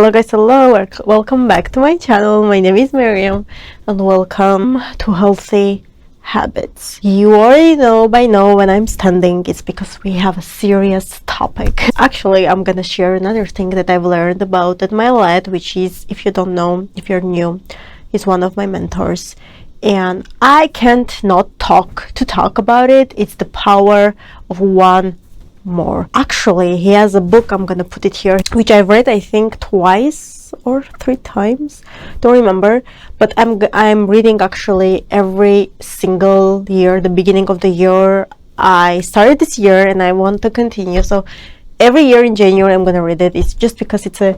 Hello guys, hello, welcome back to my channel. My name is Miriam and welcome to Healthy Habits. You already know by now when I'm standing, it's because we have a serious topic. Actually, I'm gonna share another thing that I've learned about Ed Mylett, which is, if you don't know, if you're new, is one of my mentors. And I can't not talk about it. It's the power of one more. Actually, he has a book, I'm gonna put it here, which I've read I think twice or 3 times, don't remember, but I'm reading actually every single year. The beginning of the year, I started this year and I want to continue, so every year in January I'm gonna read it. It's just because it's a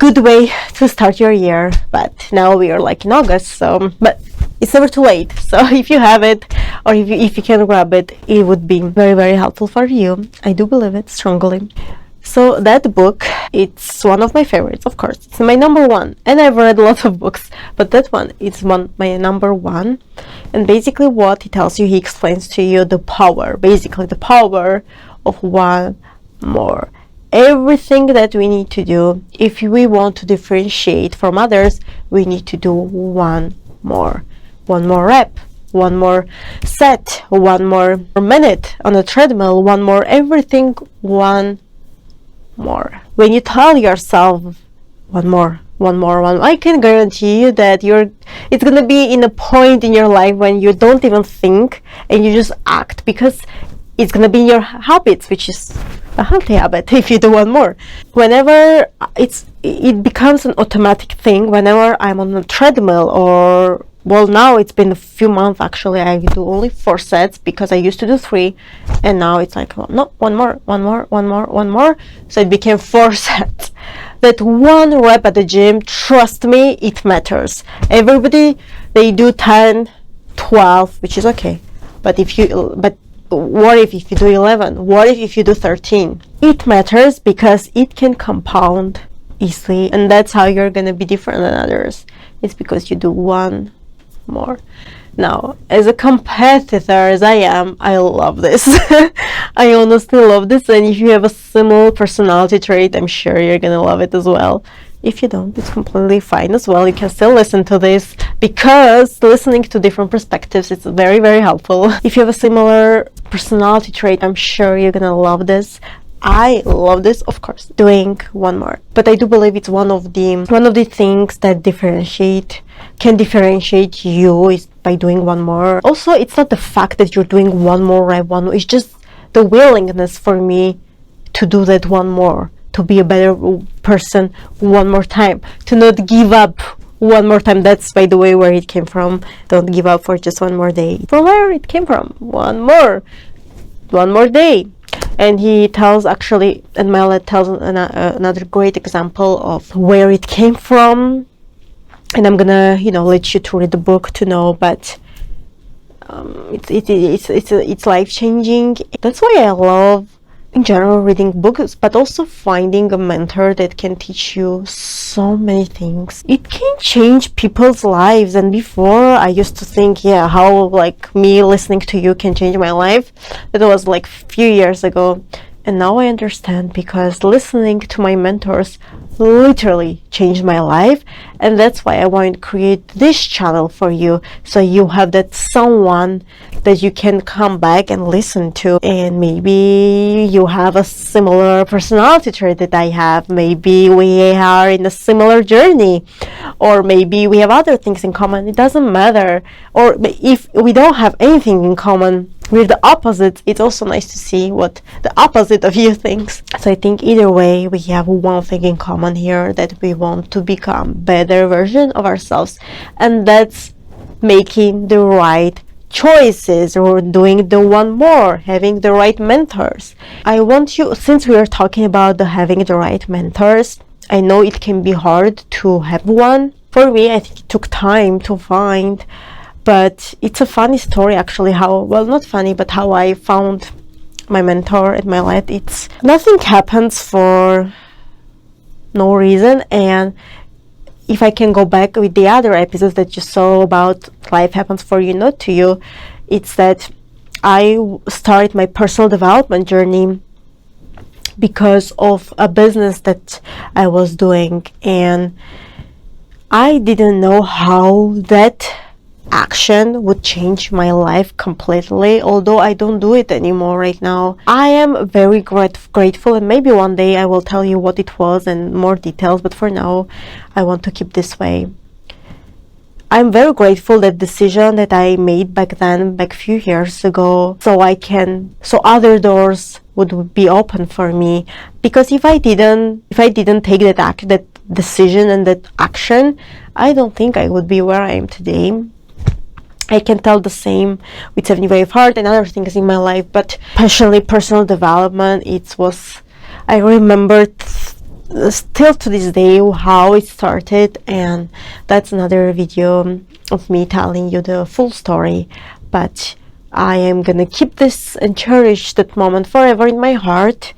good way to start your year. But now we are like in August, so but it's never too late. So if you have it, or if you can grab it, it would be very, very helpful for you. I do believe it strongly. So that book, it's one of my favorites, of course. It's my number one, and I've read a lot of books, but that one is my number one. And basically what he tells you, he explains to you the power, basically the power of one more. Everything that we need to do, if we want to differentiate from others, we need to do one more rep, one more set, one more minute on a treadmill, one more everything, one more. When you tell yourself one more, I can guarantee you that it's gonna be in a point in your life when you don't even think and you just act, because it's gonna be in your habits, which is a healthy habit. If you do one more, whenever it becomes an automatic thing. Whenever I'm on a treadmill, or well, now it's been a few months actually, I do only 4 sets because I used to do 3, and now it's like, well, no, one more, so it became 4 sets. That one rep at the gym, trust me, it matters. Everybody, they do 10, 12, which is okay, but what if you do 11? What if you do 13? It matters because it can compound easily, and that's how you're gonna be different than others. It's because you do one more. Now, as a competitor as I am, I love this. I honestly love this, and if you have a similar personality trait, I'm sure you're gonna love it as well. If you don't, it's completely fine as well. You can still listen to this, because listening to different perspectives is very, very helpful. If you have a similar personality trait, I'm sure you're gonna love this. I love this, of course, doing one more. But I do believe it's one of the things that can differentiate you is by doing one more. Also, it's not the fact that you're doing one more rep, it's just the willingness for me to do that one more, to be a better person one more time, to not give up one more time. That's, by the way, where it came from. Don't give up for just one more day. From where it came from, one more day. And he tells, actually, and Mylett tells another great example of where it came from. And I'm gonna, let you to read the book to know, but it's life-changing. That's why I love, in general, reading books, but also finding a mentor that can teach you so many things. It can change people's lives. And before, I used to think, how like me listening to you can change my life. That was like a few years ago. And now I understand, because listening to my mentors literally changed my life. And that's why I want to create this channel for you, so you have that someone that you can come back and listen to. And maybe you have a similar personality trait that I have. Maybe we are in a similar journey, or maybe we have other things in common. It doesn't matter. Or if we don't have anything in common with the opposite, it's also nice to see what the opposite of you thinks. So I think either way, we have one thing in common here, that we want to become better version of ourselves, and that's making the right choices, or doing the one more, having the right mentors. I want you, since we are talking about having the right mentors, I know it can be hard to have one. For me, I think it took time to find. But it's a funny story, actually, not funny, but how I found my mentor at Mylett. It's nothing happens for no reason. And if I can go back with the other episodes that you saw about life happens for you, not to you, it's that I started my personal development journey because of a business that I was doing, and I didn't know how that action would change my life completely, although I don't do it anymore right now. I am very grateful, and maybe one day I will tell you what it was and more details, but for now I want to keep this way. I'm very grateful that decision that I made back then, back a few years ago, so other doors would be open for me. Because if I didn't take that decision and that action, I don't think I would be where I am today. I can tell the same with 75 Hard and other things in my life, but especially personal development, I remember still to this day how it started, and that's another video of me telling you the full story. But I am gonna keep this and cherish that moment forever in my heart,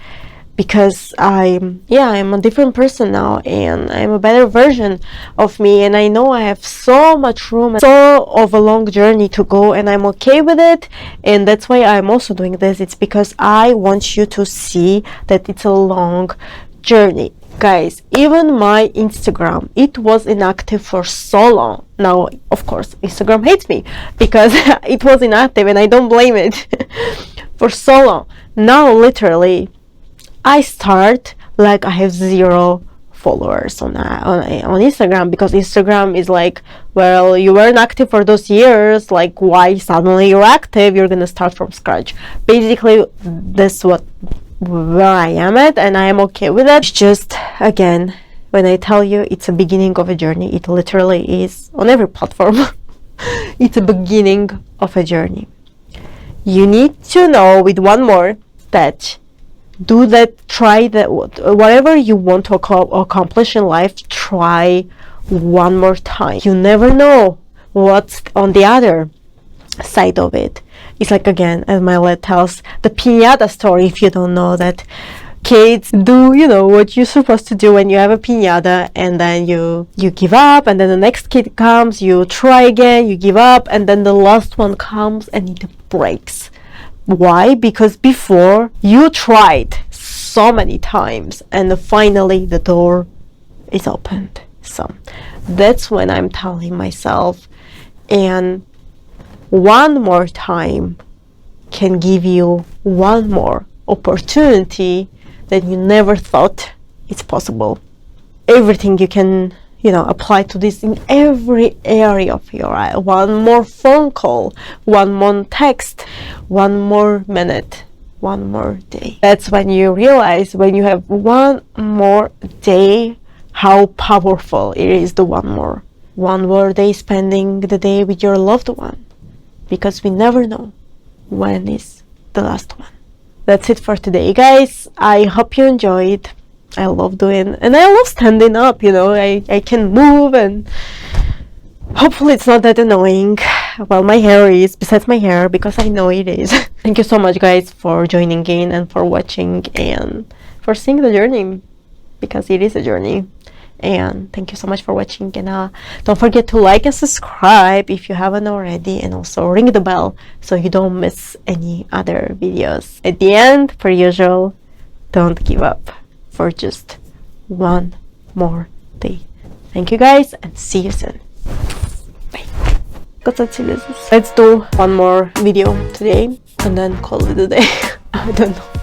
because I'm a different person now, and I'm a better version of me, and I know I have so much room and so of a long journey to go, and I'm okay with it. And that's why I'm also doing this. It's because I want you to see that it's a long journey. Guys, even my Instagram, it was inactive for so long. Now, of course, Instagram hates me because it was inactive, and I don't blame it for so long. Now, literally, I start like I have 0 followers on Instagram, because Instagram is like, well, you weren't active for those years, like why suddenly you're active? You're gonna start from scratch. Basically, that's where I am at, and I am okay with it. It's just, again, when I tell you it's a beginning of a journey, it literally is on every platform. It's a beginning of a journey. You need to know with one more that try that whatever you want to accomplish in life, try one more time. You never know what's on the other side of it. It's like, again, Ed Mylett tells the piñata story. If you don't know that, kids do, what you're supposed to do when you have a piñata, and then you give up, and then the next kid comes, you try again, you give up, and then the last one comes and it breaks. Why? Because before you tried so many times, and finally the door is opened. So that's when I'm telling myself, and one more time can give you one more opportunity that you never thought it's possible. Everything you can apply to this in every area of your life. One more phone call, one more text, one more minute, one more day. That's when you realize, when you have one more day, how powerful it is. The one more day, spending the day with your loved one, because we never know when is the last one. That's it for today, guys. I hope you enjoyed. I love doing, and I love standing up, I can move, and hopefully it's not that annoying. Well, my hair is, besides my hair, because I know it is. Thank you so much, guys, for joining in and for watching and for seeing the journey, because it is a journey. And thank you so much for watching, and don't forget to like and subscribe if you haven't already, and also ring the bell so you don't miss any other videos. At the end, per usual, don't give up for just one more day. Thank you, guys, and see you soon. Bye. Let's do one more video today and then call it a day. I don't know.